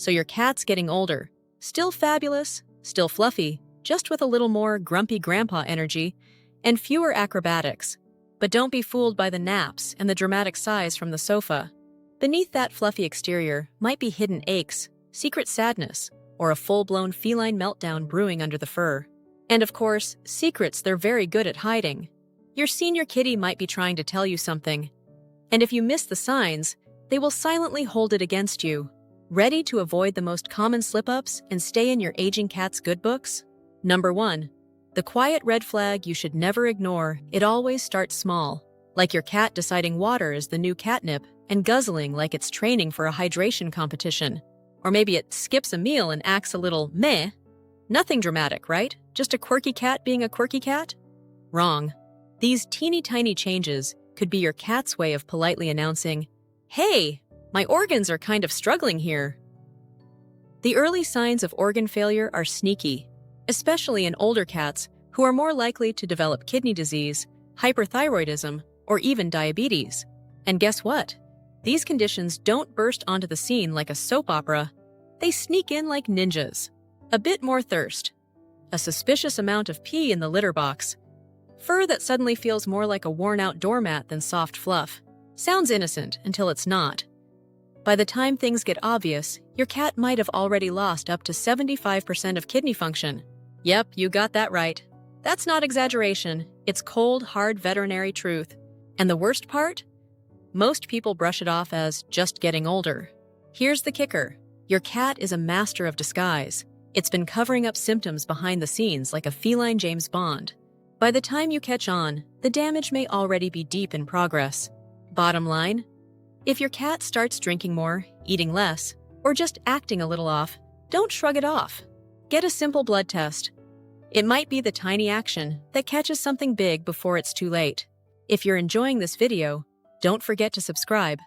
So your cat's getting older. Still fabulous, still fluffy, just with a little more grumpy grandpa energy and fewer acrobatics. But don't be fooled by the naps and the dramatic sighs from the sofa. Beneath that fluffy exterior might be hidden aches, secret sadness, or a full-blown feline meltdown brewing under the fur. And of course, secrets they're very good at hiding. Your senior kitty might be trying to tell you something. And if you miss the signs, they will silently hold it against you. Ready to avoid the most common slip-ups and stay in your aging cat's good books? Number 1. The quiet red flag you should never ignore. It always starts small, like your cat deciding water is the new catnip and guzzling like it's training for a hydration competition. Or maybe it skips a meal and acts a little meh. Nothing dramatic, right? Just a quirky cat being a quirky cat? Wrong. These teeny tiny changes could be your cat's way of politely announcing, "Hey, my organs are kind of struggling here." The early signs of organ failure are sneaky, especially in older cats who are more likely to develop kidney disease, hyperthyroidism, or even diabetes. And guess what? These conditions don't burst onto the scene like a soap opera. They sneak in like ninjas. A bit more thirst. A suspicious amount of pee in the litter box. Fur that suddenly feels more like a worn-out doormat than soft fluff. Sounds innocent until it's not. By the time things get obvious, your cat might have already lost up to 75% of kidney function. Yep, you got that right. That's not exaggeration. It's cold, hard veterinary truth. And the worst part? Most people brush it off as just getting older. Here's the kicker. Your cat is a master of disguise. It's been covering up symptoms behind the scenes like a feline James Bond. By the time you catch on, the damage may already be deep in progress. Bottom line, if your cat starts drinking more, eating less, or just acting a little off, don't shrug it off. Get a simple blood test. It might be the tiny action that catches something big before it's too late. If you're enjoying this video, don't forget to subscribe,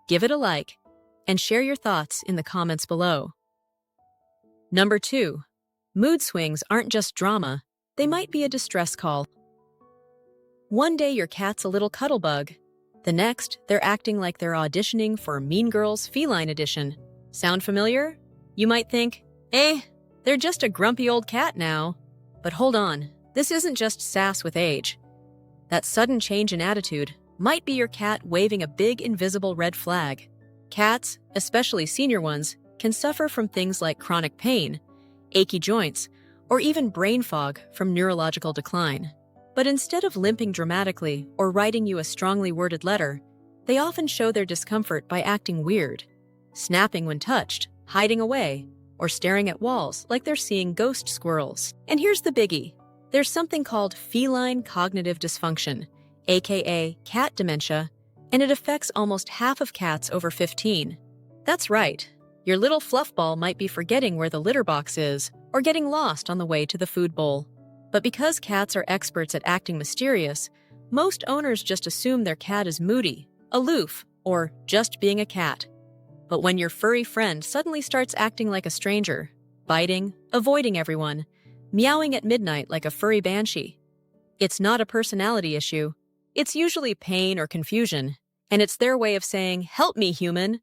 give it a like, and share your thoughts in the comments below. Number 2. Mood swings aren't just drama, they might be a distress call. One day your cat's a little cuddle bug. The next, they're acting like they're auditioning for Mean Girls Feline Edition. Sound familiar? You might think, they're just a grumpy old cat now. But hold on, this isn't just sass with age. That sudden change in attitude might be your cat waving a big invisible red flag. Cats, especially senior ones, can suffer from things like chronic pain, achy joints, or even brain fog from neurological decline. But instead of limping dramatically or writing you a strongly worded letter, they often show their discomfort by acting weird, snapping when touched, hiding away, or staring at walls like they're seeing ghost squirrels. And here's the biggie. There's something called feline cognitive dysfunction, aka cat dementia, and it affects almost half of cats over 15. That's right. Your little fluff ball might be forgetting where the litter box is or getting lost on the way to the food bowl. But because cats are experts at acting mysterious, most owners just assume their cat is moody, aloof, or just being a cat. But when your furry friend suddenly starts acting like a stranger, biting, avoiding everyone, meowing at midnight like a furry banshee, it's not a personality issue. It's usually pain or confusion, and it's their way of saying, "Help me, human."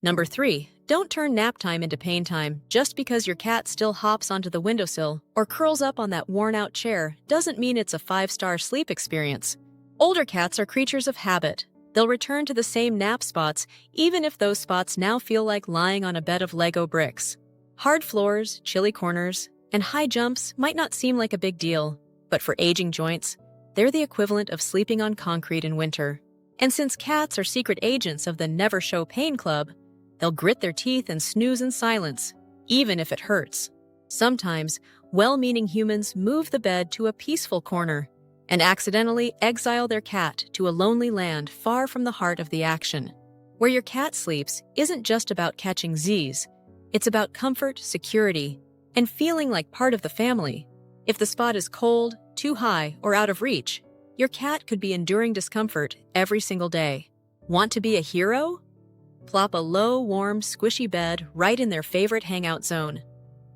Number 3, don't turn nap time into pain time. Just because your cat still hops onto the windowsill or curls up on that worn-out chair doesn't mean it's a 5-star sleep experience. Older cats are creatures of habit. They'll return to the same nap spots even if those spots now feel like lying on a bed of Lego bricks. Hard floors, chilly corners, and high jumps might not seem like a big deal, but for aging joints, they're the equivalent of sleeping on concrete in winter. And since cats are secret agents of the Never Show Pain Club, they'll grit their teeth and snooze in silence, even if it hurts. Sometimes, well-meaning humans move the bed to a peaceful corner and accidentally exile their cat to a lonely land far from the heart of the action. Where your cat sleeps isn't just about catching Z's. It's about comfort, security, and feeling like part of the family. If the spot is cold, too high, or out of reach, your cat could be enduring discomfort every single day. Want to be a hero? Plop a low, warm, squishy bed right in their favorite hangout zone.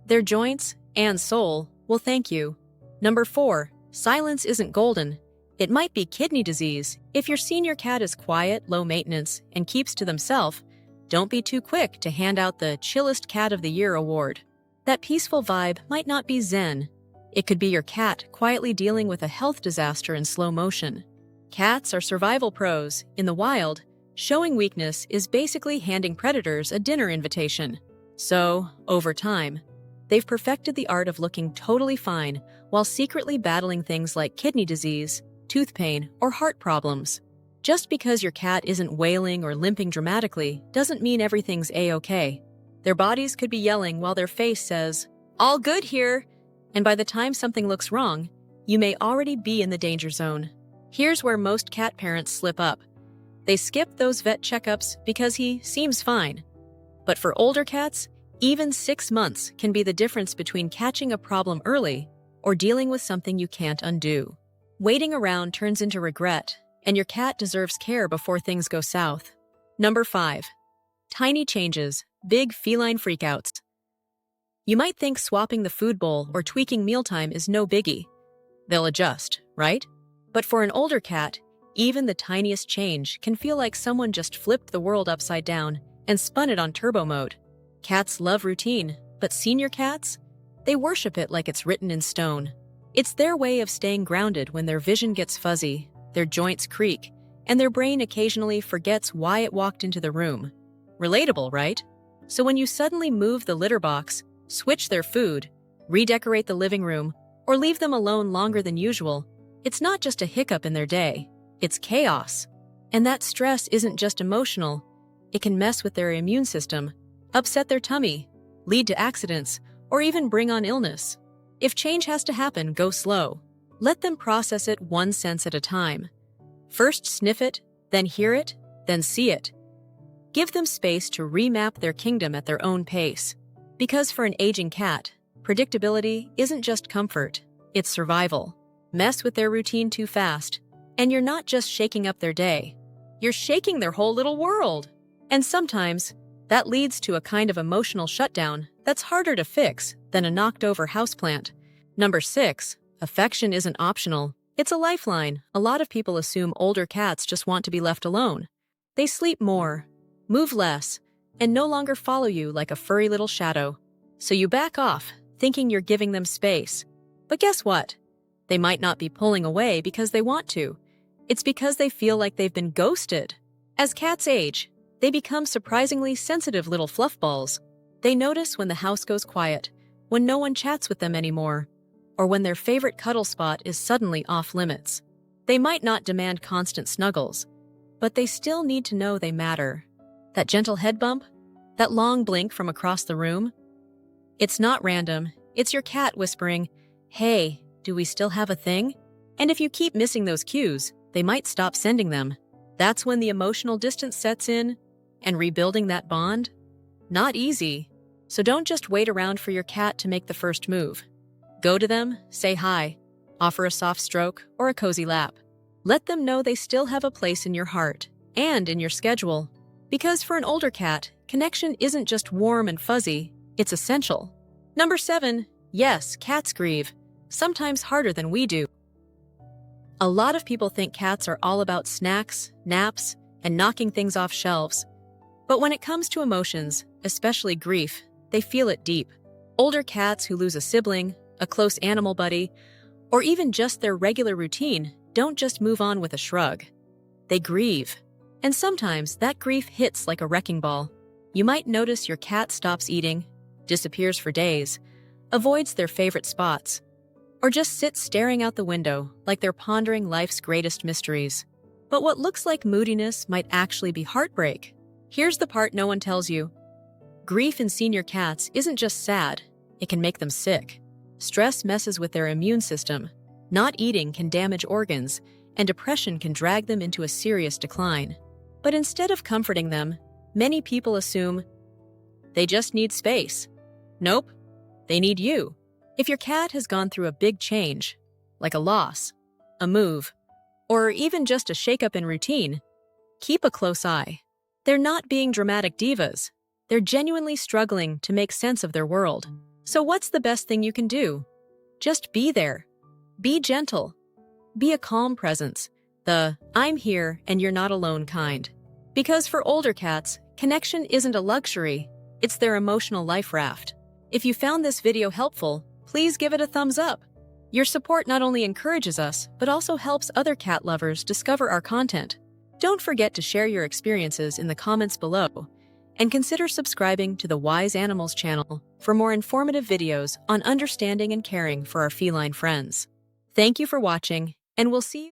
Their joints and soul will thank you. Number 4, silence isn't golden. It might be kidney disease. If your senior cat is quiet, low maintenance, and keeps to themselves, Don't be too quick to hand out the Chillest Cat of the Year award. That peaceful vibe might not be zen. It could be your cat quietly dealing with a health disaster in slow motion. Cats are survival pros. In the wild, showing weakness is basically handing predators a dinner invitation. So, over time, they've perfected the art of looking totally fine while secretly battling things like kidney disease, tooth pain, or heart problems. Just because your cat isn't wailing or limping dramatically doesn't mean everything's a-okay. Their bodies could be yelling while their face says, "All good here," and by the time something looks wrong, you may already be in the danger zone. Here's where most cat parents slip up. They skip those vet checkups because he seems fine. But for older cats, even 6 months can be the difference between catching a problem early or dealing with something you can't undo. Waiting around turns into regret, and your cat deserves care before things go south. Number 5. Tiny changes, big feline freakouts. You might think swapping the food bowl or tweaking mealtime is no biggie. They'll adjust, right? But for an older cat, even the tiniest change can feel like someone just flipped the world upside down and spun it on turbo mode. Cats love routine, but senior cats? They worship it like it's written in stone. It's their way of staying grounded when their vision gets fuzzy, their joints creak, and their brain occasionally forgets why it walked into the room. Relatable, right? So when you suddenly move the litter box, switch their food, redecorate the living room, or leave them alone longer than usual, it's not just a hiccup in their day, it's chaos. And that stress isn't just emotional, it can mess with their immune system, upset their tummy, lead to accidents, or even bring on illness. If change has to happen, go slow. Let them process it one sense at a time. First sniff it, then hear it, then see it. Give them space to remap their kingdom at their own pace. Because for an aging cat, predictability isn't just comfort, it's survival. Mess with their routine too fast, and you're not just shaking up their day, you're shaking their whole little world. And sometimes, that leads to a kind of emotional shutdown that's harder to fix than a knocked-over houseplant. Number 6. Affection isn't optional, it's a lifeline. A lot of people assume older cats just want to be left alone. They sleep more, move less, and no longer follow you like a furry little shadow. So you back off, thinking you're giving them space. But guess what? They might not be pulling away because they want to. It's because they feel like they've been ghosted. As cats age, they become surprisingly sensitive little fluffballs. They notice when the house goes quiet, when no one chats with them anymore, or when their favorite cuddle spot is suddenly off limits. They might not demand constant snuggles, but they still need to know they matter. That gentle head bump? That long blink from across the room? It's not random, it's your cat whispering, "Hey, do we still have a thing?" And if you keep missing those cues, they might stop sending them. That's when the emotional distance sets in, and rebuilding that bond? Not easy. So don't just wait around for your cat to make the first move. Go to them, say hi, offer a soft stroke or a cozy lap. Let them know they still have a place in your heart and in your schedule. Because for an older cat, connection isn't just warm and fuzzy, it's essential. Number 7. Yes, cats grieve, sometimes harder than we do. A lot of people think cats are all about snacks, naps, and knocking things off shelves. But when it comes to emotions, especially grief, they feel it deep. Older cats who lose a sibling, a close animal buddy, or even just their regular routine don't just move on with a shrug. They grieve. And sometimes that grief hits like a wrecking ball. You might notice your cat stops eating, disappears for days, avoids their favorite spots, or just sits staring out the window like they're pondering life's greatest mysteries. But what looks like moodiness might actually be heartbreak. Here's the part no one tells you. Grief in senior cats isn't just sad, it can make them sick. Stress messes with their immune system. Not eating can damage organs, and depression can drag them into a serious decline. But instead of comforting them, many people assume they just need space. Nope, they need you. If your cat has gone through a big change, like a loss, a move, or even just a shakeup in routine, keep a close eye. They're not being dramatic divas. They're genuinely struggling to make sense of their world. So what's the best thing you can do? Just be there. Be gentle. Be a calm presence. The "I'm here and you're not alone" kind. Because for older cats, Connection isn't a luxury, it's their emotional life raft. If you found this video helpful, please give it a thumbs up. Your support not only encourages us, but also helps other cat lovers discover our content. Don't forget to share your experiences in the comments below, and consider subscribing to the Wise Animals channel for more informative videos on understanding and caring for our feline friends. Thank you for watching, and we'll see you